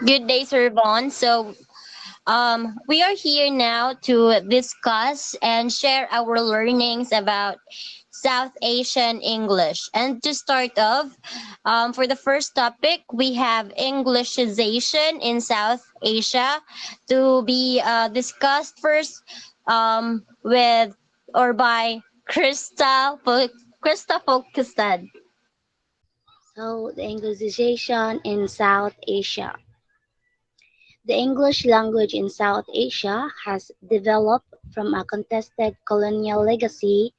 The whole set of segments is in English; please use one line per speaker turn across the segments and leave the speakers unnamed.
Good day, Sir Vaughn. We are here now to discuss and share our learnings about South Asian English. And to start off, for the first topic, we have Englishization in South Asia to be discussed first with or by Krista Folkestad.
So, the Anglicization in South Asia. The English language in South Asia has developed from a contested colonial legacy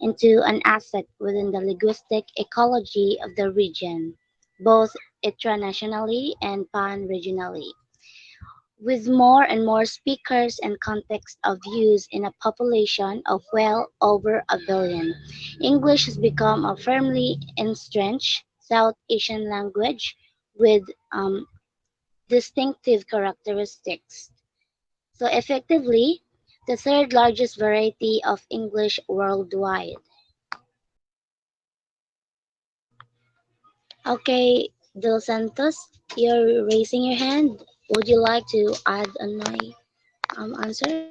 into an asset within the linguistic ecology of the region, both intranationally and pan-regionally. With more and more speakers and context of use in a population of well over a billion, English has become a firmly entrenched South Asian language with distinctive characteristics. So effectively, the third largest variety of English worldwide. Okay, Del Santos, you're raising your hand. Would you like to add on my answer?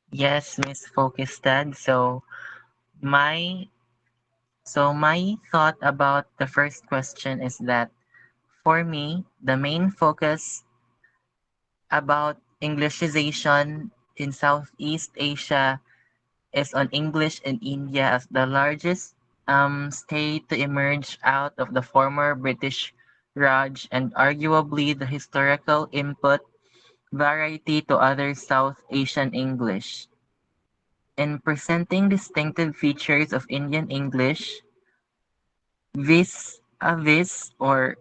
Yes, Miss Fokestad. My my thought about the first question is that for me, the main focus about Englishization in Southeast Asia is on English in India as the largest state to emerge out of the former British Raj and arguably the historical input variety to other South Asian English. In presenting distinctive features of Indian English, vis-a-vis or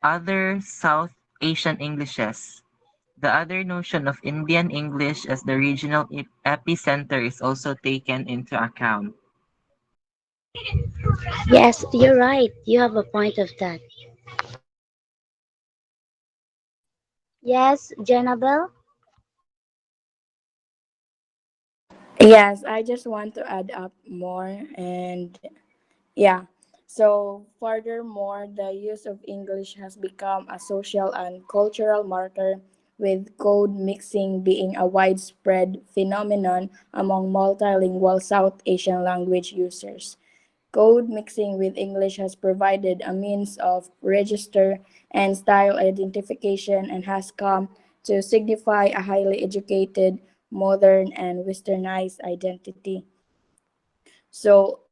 other South Asian Englishes. The other notion of Indian English as the regional epicenter is also taken into account.
Yes, you're right. You have a point of that. Yes, Janabel?
Yes, I just want to add up more and yeah. So furthermore, the use of English has become a social and cultural marker with code mixing being a widespread phenomenon among multilingual South Asian language users. Code mixing with English has provided a means of register and style identification and has come to signify a highly educated, modern, and westernized identity. So,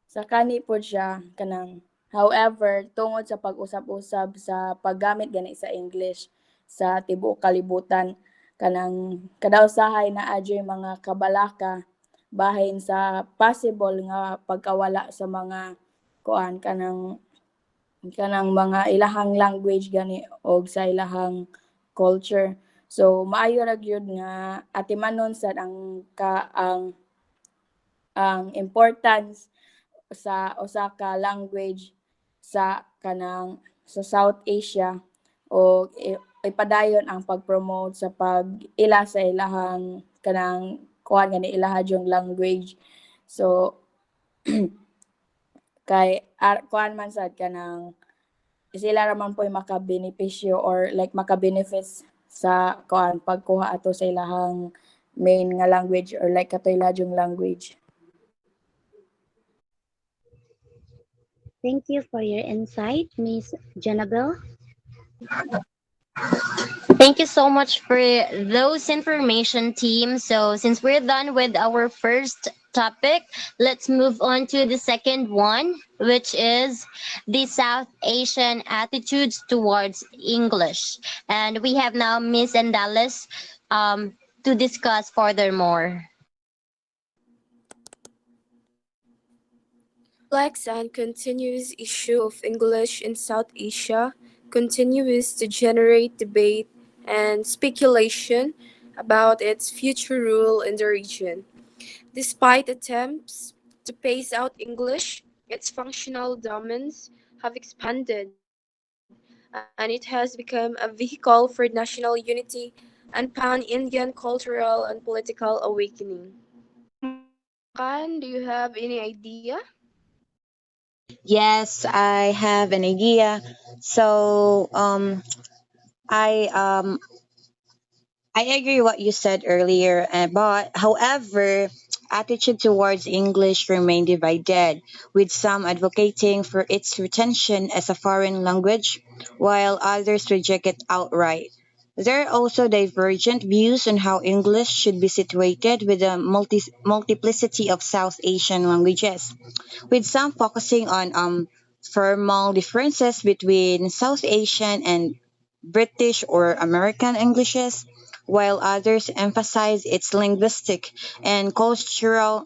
sa kani po siya kanang however tungod sa pag-usab-usab sa paggamit gani sa English sa tibuok kalibutan kanang kada usahay na adyoy mga kabalaka bahin sa possible nga pagkawala sa mga kuan kanang mga ilahang language gani og sa ilahang culture. So maayo ra gyud nga atimanon sad ang importance sa usa ka language sa kanang sa South Asia o ipadayon ang pag-promote sa pag-ila sa ilahang kanang kuan gani ilaha yung language. So kay kuan man sad kanang sila raman po makabenepisyo or like maka-benefits sa kuan pagkuha ato sa ilahang main nga language or like katoy yung language.
Thank you for your insight, Miss Janabel.
Thank you so much for those information, team. So, since we're done with our first topic, let's move on to the second one, which is the South Asian attitudes towards English. And we have now Miss Andales to discuss furthermore.
Complex and continuous issue of English in South Asia continues to generate debate and speculation about its future role in the region. Despite attempts to phase out English, its functional domains have expanded, and it has become a vehicle for national unity and pan Indian cultural and political awakening. Makan, do you have any idea?
Yes, I have an idea. So I I agree what you said earlier, but however, attitude towards English remain divided, with some advocating for its retention as a foreign language, while others reject it outright. There are also divergent views on how English should be situated with the multiplicity of South Asian languages, with some focusing on formal differences between South Asian and British or American Englishes, while others emphasize its linguistic and cultural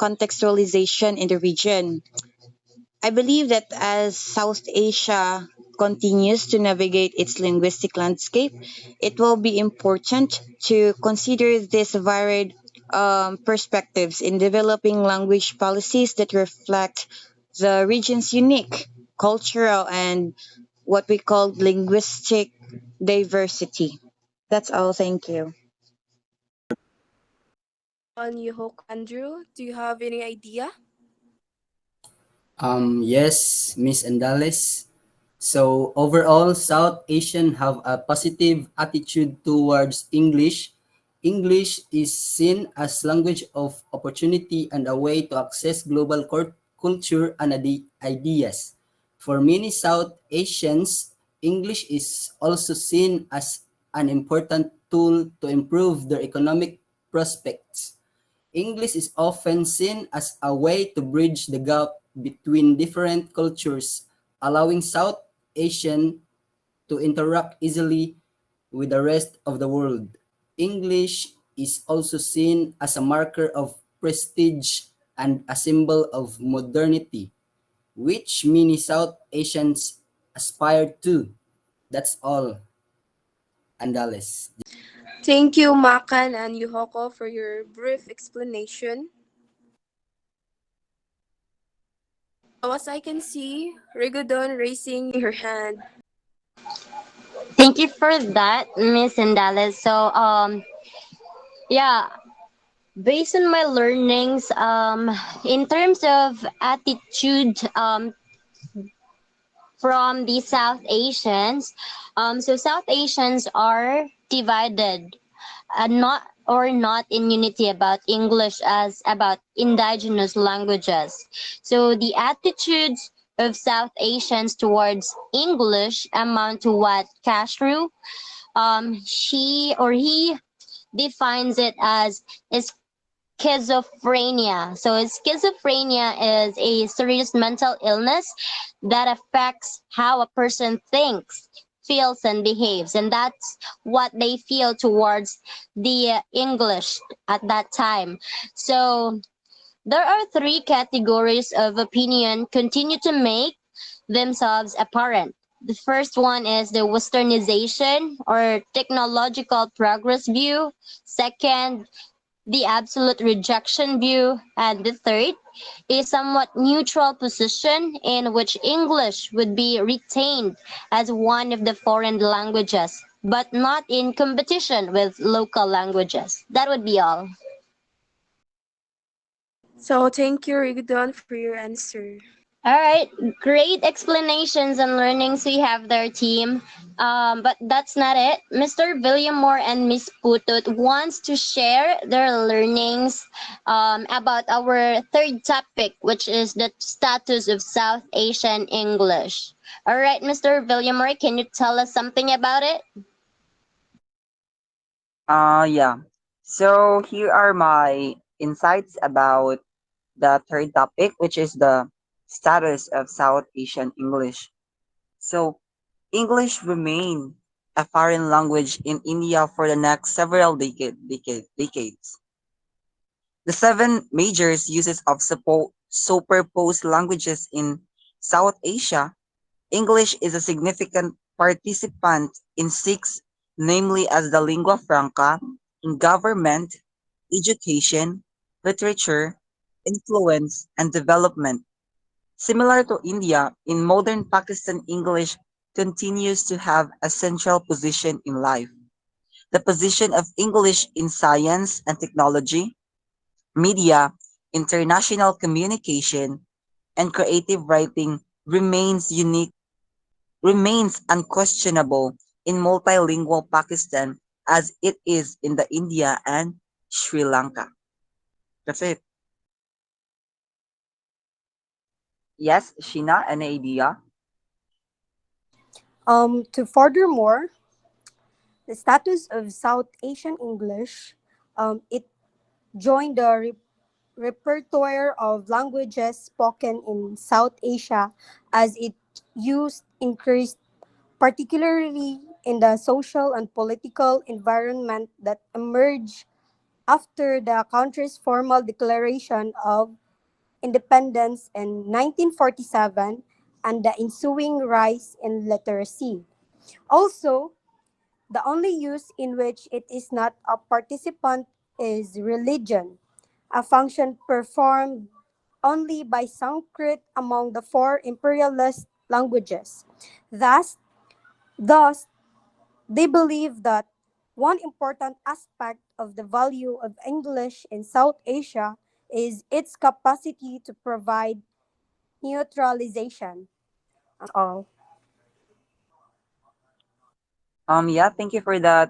contextualization in the region. I believe that as South Asia continues to navigate its linguistic landscape, it will be important to consider these varied perspectives in developing language policies that reflect the region's unique cultural and what we call linguistic diversity. That's all. Thank you.
On you, Hook Andrew, do you have any idea?
Yes, Miss Andales. So overall, South Asian have a positive attitude towards English. English is seen as language of opportunity and a way to access global culture and ideas. For many South Asians, English is also seen as an important tool to improve their economic prospects. English is often seen as a way to bridge the gap between different cultures, allowing South Asian to interact easily with the rest of the world. English is also seen as a marker of prestige and a symbol of modernity, which many South Asians aspire to. That's all, Andales.
Thank you, Makan and Yuhoko, for your brief explanation. So as I can see, Rigodon raising her hand.
Thank you for that, Miss Indales. So, yeah, based on my learnings, in terms of attitude, from the South Asians, so South Asians are divided, not in unity about English as about indigenous languages. So the attitudes of South Asians towards English amount to what Cashrew, she or he defines it as schizophrenia. So schizophrenia is a serious mental illness that affects how a person thinks, feels, and behaves. And that's what they feel towards the English at that time. So there are three categories of opinion continue to make themselves apparent. The first one is the westernization or technological progress view. Second, the absolute rejection view, and the third, a somewhat neutral position in which English would be retained as one of the foreign languages, but not in competition with local languages. That would be all.
So thank you, Rigodon, for your answer.
All right, great explanations and learnings we have there, team. But that's not it. Mr. Villamore and Miss Putut wants to share their learnings about our third topic, which is the status of South Asian English. All right, Mr. Villamore, can you tell us something about it?
Yeah. So here are my insights about the third topic, which is the status of South Asian English. So English remain a foreign language in India for the next several decades. The seven major uses of superposed languages in South Asia, English is a significant participant in six, namely as the lingua franca in government, education, literature, influence, and development. Similar to India, in modern Pakistan, English continues to have a central position in life. The position of English in science and technology, media, international communication, and creative writing remains unique remains unquestionable in multilingual Pakistan as it is in the India and Sri Lanka. That's it. Yes, Sheena, any idea?
To furthermore, the status of South Asian English, it joined the repertoire of languages spoken in South Asia as its use increased, particularly in the social and political environment that emerged after the country's formal declaration of independence in 1947 and the ensuing rise in literacy. Also, the only use in which it is not a participant is religion, a function performed only by Sanskrit among the four imperialist languages. Thus, thus, they believe that one important aspect of the value of English in South Asia is its capacity to provide neutralization. All.
Yeah, thank you for that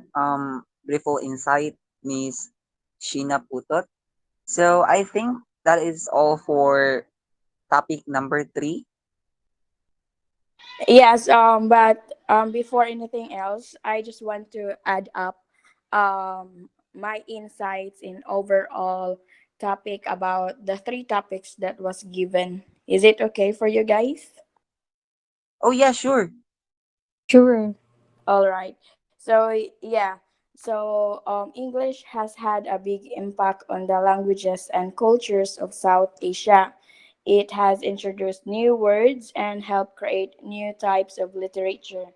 beautiful insight, Miss Sheena Putot. So I think that is all for topic number 3.
Yes, but before anything else, I just want to add up my insights in overall topic about the three topics that was given. Is it okay for you guys?
Oh yeah, sure.
Sure.
All right. So yeah. So English has had a big impact on the languages and cultures of South Asia. It has introduced new words and helped create new types of literature.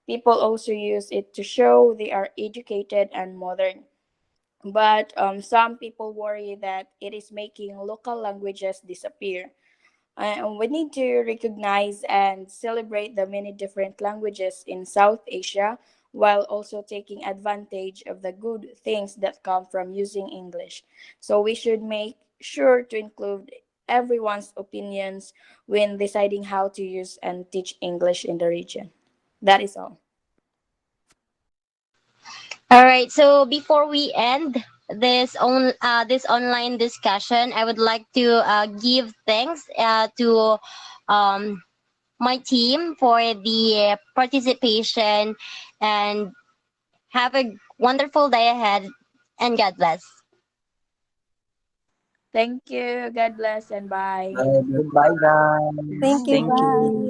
People also use it to show they are educated and modern. But some people worry that it is making local languages disappear. We need to recognize and celebrate the many different languages in South Asia while also taking advantage of the good things that come from using English. So we should make sure to include everyone's opinions when deciding how to use and teach English in the region. That is all.
All right. So before we end this online discussion, I would like to give thanks to um, my team for the participation, and have a wonderful day ahead, and God bless.
Thank you. God bless and bye.
Bye.
Goodbye, guys.
Thank you.
Thank
Bye.
you.